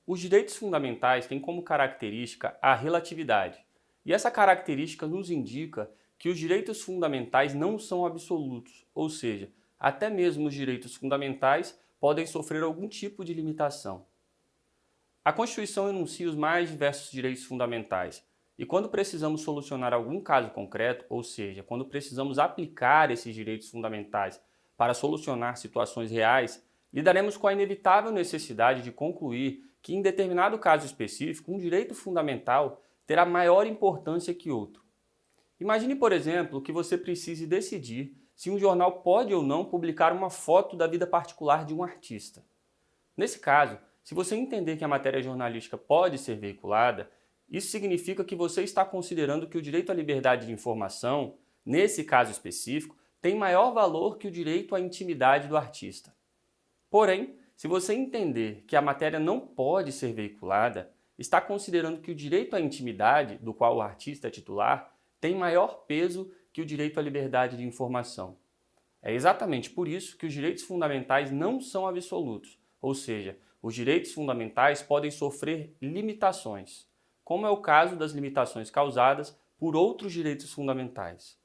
Os direitos fundamentais têm como característica a relatividade, e essa característica nos indica que os direitos fundamentais não são absolutos, ou seja, até mesmo os direitos fundamentais podem sofrer algum tipo de limitação. A Constituição enuncia os mais diversos direitos fundamentais, e quando precisamos solucionar algum caso concreto, ou seja, quando precisamos aplicar esses direitos fundamentais para solucionar situações reais, lidaremos com a inevitável necessidade de concluir que, em determinado caso específico, um direito fundamental terá maior importância que outro. Imagine, por exemplo, que você precise decidir se um jornal pode ou não publicar uma foto da vida particular de um artista. Nesse caso, se você entender que a matéria jornalística pode ser veiculada, isso significa que você está considerando que o direito à liberdade de informação, nesse caso específico, tem maior valor que o direito à intimidade do artista. Porém, se você entender que a matéria não pode ser veiculada, está considerando que o direito à intimidade, do qual o artista é titular, tem maior peso que o direito à liberdade de informação. É exatamente por isso que os direitos fundamentais não são absolutos, ou seja, os direitos fundamentais podem sofrer limitações, como é o caso das limitações causadas por outros direitos fundamentais.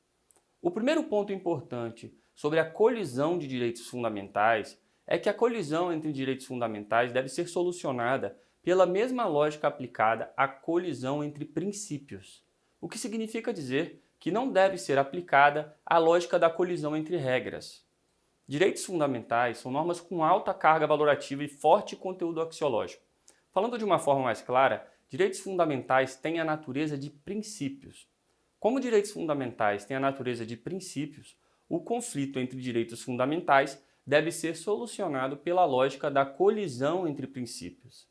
O primeiro ponto importante sobre a colisão de direitos fundamentais é que a colisão entre direitos fundamentais deve ser solucionada pela mesma lógica aplicada à colisão entre princípios, o que significa dizer que não deve ser aplicada a lógica da colisão entre regras. Direitos fundamentais são normas com alta carga valorativa e forte conteúdo axiológico. Falando de uma forma mais clara, direitos fundamentais têm a natureza de princípios. Como direitos fundamentais têm a natureza de princípios, o conflito entre direitos fundamentais deve ser solucionado pela lógica da colisão entre princípios.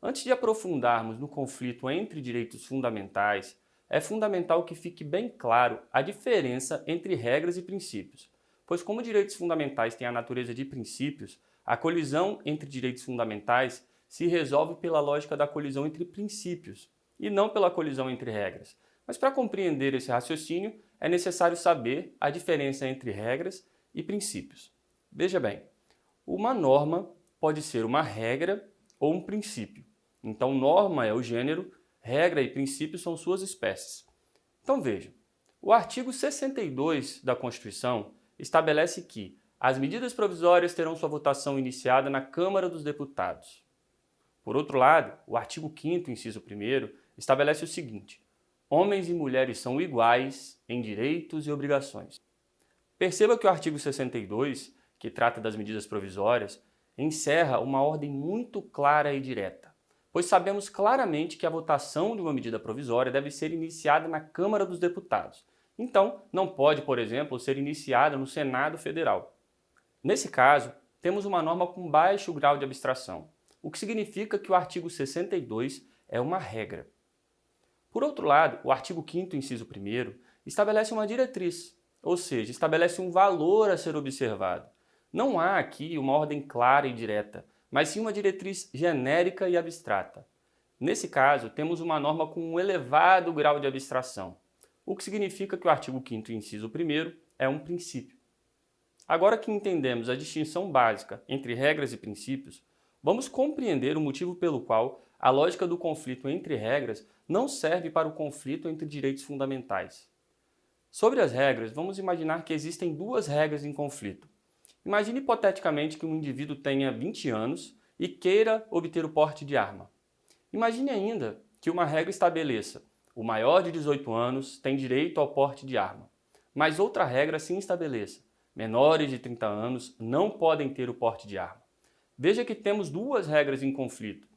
Antes de aprofundarmos no conflito entre direitos fundamentais, é fundamental que fique bem claro a diferença entre regras e princípios, pois como direitos fundamentais têm a natureza de princípios, a colisão entre direitos fundamentais se resolve pela lógica da colisão entre princípios e não pela colisão entre regras. Mas para compreender esse raciocínio, é necessário saber a diferença entre regras e princípios. Veja bem, uma norma pode ser uma regra ou um princípio. Então, norma é o gênero, regra e princípio são suas espécies. Então veja, o artigo 62 da Constituição estabelece que as medidas provisórias terão sua votação iniciada na Câmara dos Deputados. Por outro lado, o artigo 5º, inciso 1º, estabelece o seguinte: homens e mulheres são iguais em direitos e obrigações. Perceba que o artigo 62, que trata das medidas provisórias, encerra uma ordem muito clara e direta, pois sabemos claramente que a votação de uma medida provisória deve ser iniciada na Câmara dos Deputados. Então, não pode, por exemplo, ser iniciada no Senado Federal. Nesse caso, temos uma norma com baixo grau de abstração, o que significa que o artigo 62 é uma regra. Por outro lado, o artigo 5º, inciso 1º, estabelece uma diretriz, ou seja, estabelece um valor a ser observado. Não há aqui uma ordem clara e direta, mas sim uma diretriz genérica e abstrata. Nesse caso, temos uma norma com um elevado grau de abstração, o que significa que o artigo 5º, inciso 1º, é um princípio. Agora que entendemos a distinção básica entre regras e princípios, vamos compreender o motivo pelo qual a lógica do conflito entre regras não serve para o conflito entre direitos fundamentais. Sobre as regras, vamos imaginar que existem duas regras em conflito. Imagine hipoteticamente que um indivíduo tenha 20 anos e queira obter o porte de arma. Imagine ainda que uma regra estabeleça: o maior de 18 anos tem direito ao porte de arma. Mas outra regra sim estabeleça: menores de 30 anos não podem ter o porte de arma. Veja que temos duas regras em conflito,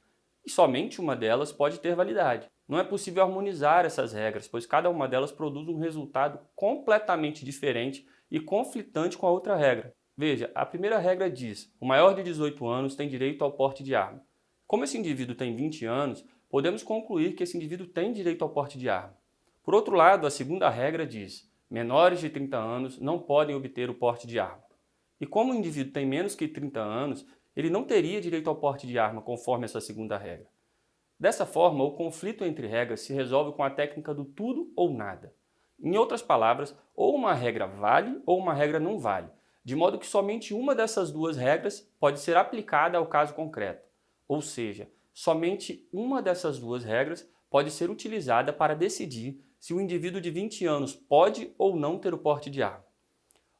e somente uma delas pode ter validade. Não é possível harmonizar essas regras, pois cada uma delas produz um resultado completamente diferente e conflitante com a outra regra. Veja, a primeira regra diz: o maior de 18 anos tem direito ao porte de arma. Como esse indivíduo tem 20 anos, podemos concluir que esse indivíduo tem direito ao porte de arma. Por outro lado, a segunda regra diz: menores de 30 anos não podem obter o porte de arma. E como o indivíduo tem menos que 30 anos, ele não teria direito ao porte de arma conforme essa segunda regra. Dessa forma, o conflito entre regras se resolve com a técnica do tudo ou nada. Em outras palavras, ou uma regra vale ou uma regra não vale, de modo que somente uma dessas duas regras pode ser aplicada ao caso concreto. Ou seja, somente uma dessas duas regras pode ser utilizada para decidir se o indivíduo de 20 anos pode ou não ter o porte de arma.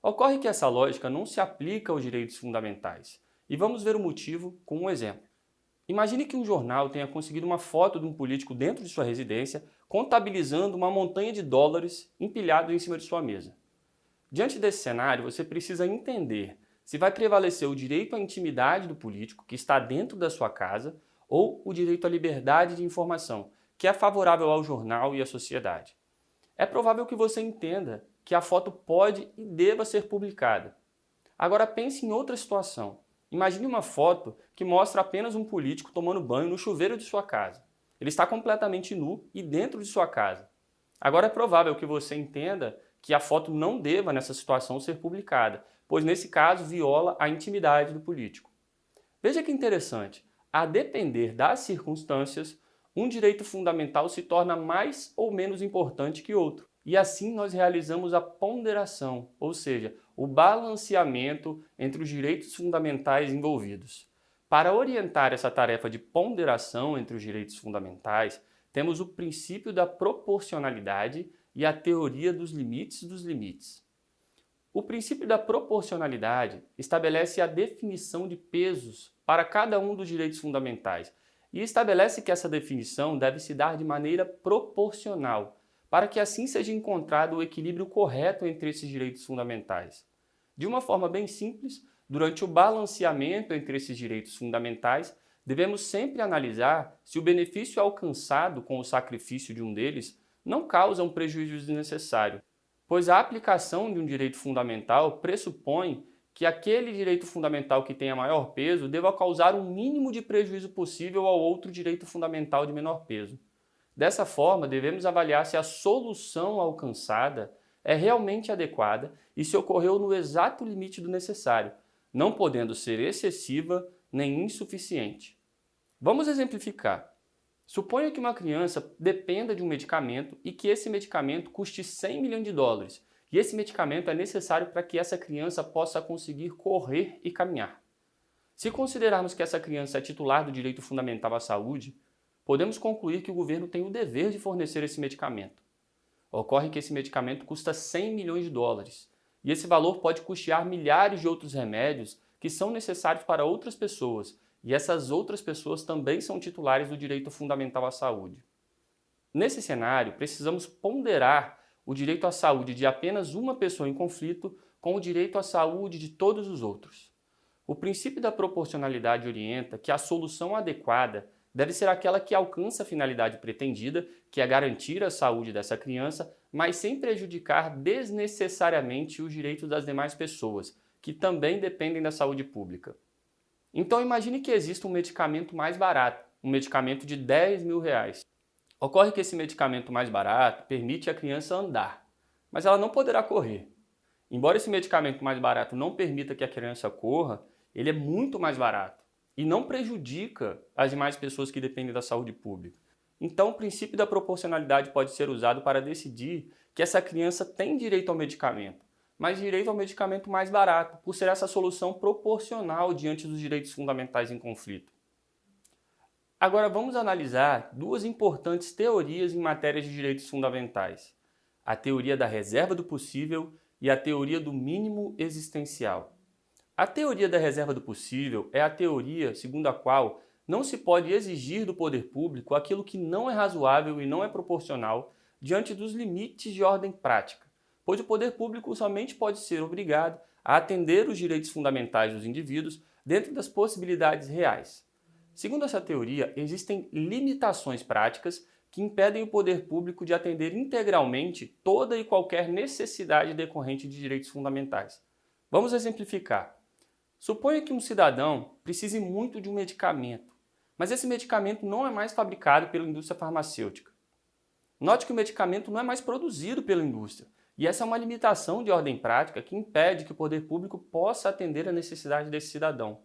Ocorre que essa lógica não se aplica aos direitos fundamentais, e vamos ver o motivo com um exemplo. Imagine que um jornal tenha conseguido uma foto de um político dentro de sua residência, contabilizando uma montanha de dólares empilhado em cima de sua mesa. Diante desse cenário, você precisa entender se vai prevalecer o direito à intimidade do político, que está dentro da sua casa, ou o direito à liberdade de informação, que é favorável ao jornal e à sociedade. É provável que você entenda que a foto pode e deva ser publicada. Agora pense em outra situação. Imagine uma foto que mostra apenas um político tomando banho no chuveiro de sua casa. Ele está completamente nu e dentro de sua casa. Agora é provável que você entenda que a foto não deva, nessa situação, ser publicada, pois nesse caso viola a intimidade do político. Veja que interessante, a depender das circunstâncias, um direito fundamental se torna mais ou menos importante que outro. E assim nós realizamos a ponderação, ou seja, o balanceamento entre os direitos fundamentais envolvidos. Para orientar essa tarefa de ponderação entre os direitos fundamentais, temos o princípio da proporcionalidade e a teoria dos limites dos limites. O princípio da proporcionalidade estabelece a definição de pesos para cada um dos direitos fundamentais e estabelece que essa definição deve se dar de maneira proporcional, para que assim seja encontrado o equilíbrio correto entre esses direitos fundamentais. De uma forma bem simples, durante o balanceamento entre esses direitos fundamentais, devemos sempre analisar se o benefício alcançado com o sacrifício de um deles não causa um prejuízo desnecessário, pois a aplicação de um direito fundamental pressupõe que aquele direito fundamental que tenha maior peso deva causar um mínimo de prejuízo possível ao outro direito fundamental de menor peso. Dessa forma, devemos avaliar se a solução alcançada é realmente adequada e se ocorreu no exato limite do necessário, não podendo ser excessiva nem insuficiente. Vamos exemplificar. Suponha que uma criança dependa de um medicamento e que esse medicamento custe 100 milhões de dólares, e esse medicamento é necessário para que essa criança possa conseguir correr e caminhar. Se considerarmos que essa criança é titular do direito fundamental à saúde, podemos concluir que o governo tem o dever de fornecer esse medicamento. Ocorre que esse medicamento custa 100 milhões de dólares, e esse valor pode custear milhares de outros remédios que são necessários para outras pessoas, e essas outras pessoas também são titulares do direito fundamental à saúde. Nesse cenário, precisamos ponderar o direito à saúde de apenas uma pessoa em conflito com o direito à saúde de todos os outros. O princípio da proporcionalidade orienta que a solução adequada deve ser aquela que alcança a finalidade pretendida, que é garantir a saúde dessa criança, mas sem prejudicar desnecessariamente os direitos das demais pessoas, que também dependem da saúde pública. Então imagine que exista um medicamento mais barato, um medicamento de 10 mil reais. Ocorre que esse medicamento mais barato permite a criança andar, mas ela não poderá correr. Embora esse medicamento mais barato não permita que a criança corra, ele é muito mais barato e não prejudica as demais pessoas que dependem da saúde pública. Então o princípio da proporcionalidade pode ser usado para decidir que essa criança tem direito ao medicamento, mas direito ao medicamento mais barato, por ser essa solução proporcional diante dos direitos fundamentais em conflito. Agora vamos analisar duas importantes teorias em matéria de direitos fundamentais: a teoria da reserva do possível e a teoria do mínimo existencial. A teoria da reserva do possível é a teoria segundo a qual não se pode exigir do poder público aquilo que não é razoável e não é proporcional diante dos limites de ordem prática, pois o poder público somente pode ser obrigado a atender os direitos fundamentais dos indivíduos dentro das possibilidades reais. Segundo essa teoria, existem limitações práticas que impedem o poder público de atender integralmente toda e qualquer necessidade decorrente de direitos fundamentais. Vamos exemplificar. Suponha que um cidadão precise muito de um medicamento, mas esse medicamento não é mais fabricado pela indústria farmacêutica. Note que o medicamento não é mais produzido pela indústria, e essa é uma limitação de ordem prática que impede que o poder público possa atender a necessidade desse cidadão.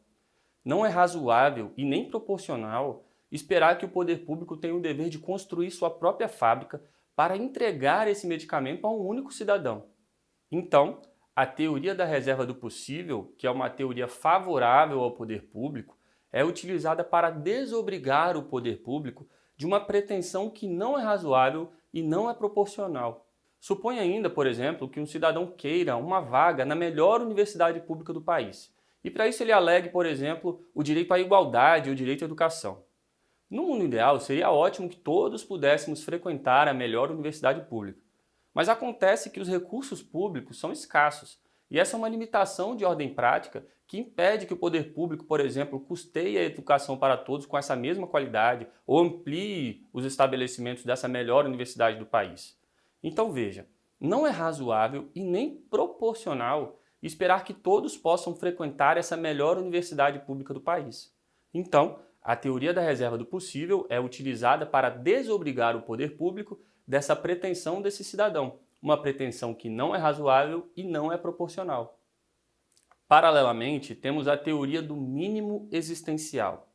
Não é razoável e nem proporcional esperar que o poder público tenha o dever de construir sua própria fábrica para entregar esse medicamento a um único cidadão. Então, a teoria da reserva do possível, que é uma teoria favorável ao poder público, é utilizada para desobrigar o poder público de uma pretensão que não é razoável e não é proporcional. Suponha ainda, por exemplo, que um cidadão queira uma vaga na melhor universidade pública do país. E para isso ele alegue, por exemplo, o direito à igualdade e o direito à educação. No mundo ideal, seria ótimo que todos pudéssemos frequentar a melhor universidade pública. Mas acontece que os recursos públicos são escassos, e essa é uma limitação de ordem prática que impede que o poder público, por exemplo, custeie a educação para todos com essa mesma qualidade ou amplie os estabelecimentos dessa melhor universidade do país. Então veja, não é razoável e nem proporcional esperar que todos possam frequentar essa melhor universidade pública do país. Então, a teoria da reserva do possível é utilizada para desobrigar o poder público dessa pretensão desse cidadão, uma pretensão que não é razoável e não é proporcional. Paralelamente, temos a teoria do mínimo existencial.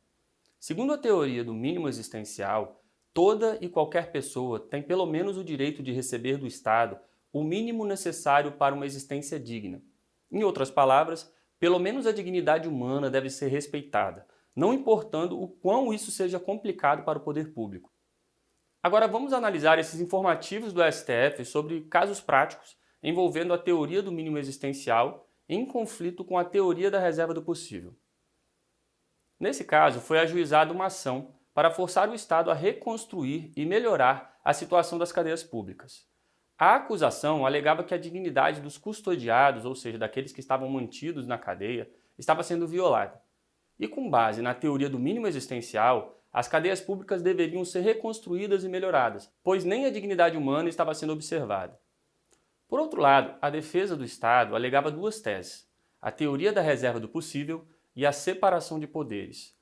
Segundo a teoria do mínimo existencial, toda e qualquer pessoa tem pelo menos o direito de receber do Estado o mínimo necessário para uma existência digna. Em outras palavras, pelo menos a dignidade humana deve ser respeitada, não importando o quão isso seja complicado para o poder público. Agora vamos analisar esses informativos do STF sobre casos práticos envolvendo a teoria do mínimo existencial em conflito com a teoria da reserva do possível. Nesse caso, foi ajuizada uma ação para forçar o Estado a reconstruir e melhorar a situação das cadeias públicas. A acusação alegava que a dignidade dos custodiados, ou seja, daqueles que estavam mantidos na cadeia, estava sendo violada. E com base na teoria do mínimo existencial, as cadeias públicas deveriam ser reconstruídas e melhoradas, pois nem a dignidade humana estava sendo observada. Por outro lado, a defesa do Estado alegava duas teses: a teoria da reserva do possível e a separação de poderes.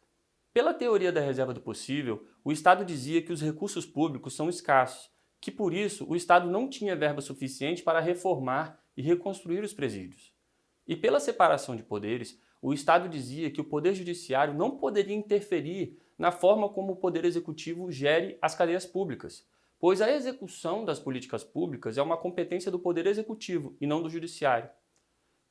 Pela teoria da reserva do possível, o Estado dizia que os recursos públicos são escassos, que por isso o Estado não tinha verba suficiente para reformar e reconstruir os presídios. E pela separação de poderes, o Estado dizia que o Poder Judiciário não poderia interferir na forma como o Poder Executivo gere as cadeias públicas, pois a execução das políticas públicas é uma competência do Poder Executivo e não do Judiciário.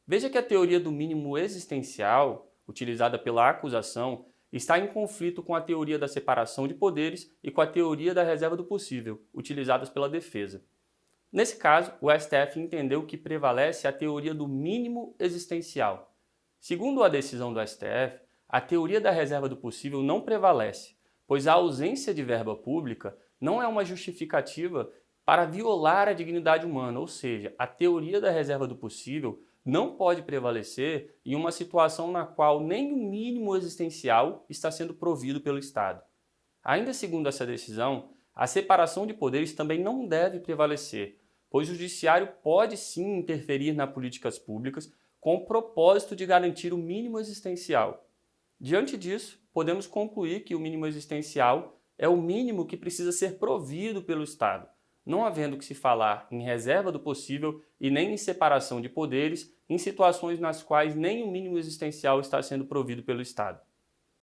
Veja que a teoria do mínimo existencial, utilizada pela acusação, está em conflito com a teoria da separação de poderes e com a teoria da reserva do possível, utilizadas pela defesa. Nesse caso, o STF entendeu que prevalece a teoria do mínimo existencial. Segundo a decisão do STF, a teoria da reserva do possível não prevalece, pois a ausência de verba pública não é uma justificativa para violar a dignidade humana, ou seja, a teoria da reserva do possível não pode prevalecer em uma situação na qual nem o mínimo existencial está sendo provido pelo Estado. Ainda segundo essa decisão, a separação de poderes também não deve prevalecer, pois o Judiciário pode sim interferir nas políticas públicas com o propósito de garantir o mínimo existencial. Diante disso, podemos concluir que o mínimo existencial é o mínimo que precisa ser provido pelo Estado, não havendo que se falar em reserva do possível e nem em separação de poderes em situações nas quais nem o mínimo existencial está sendo provido pelo Estado.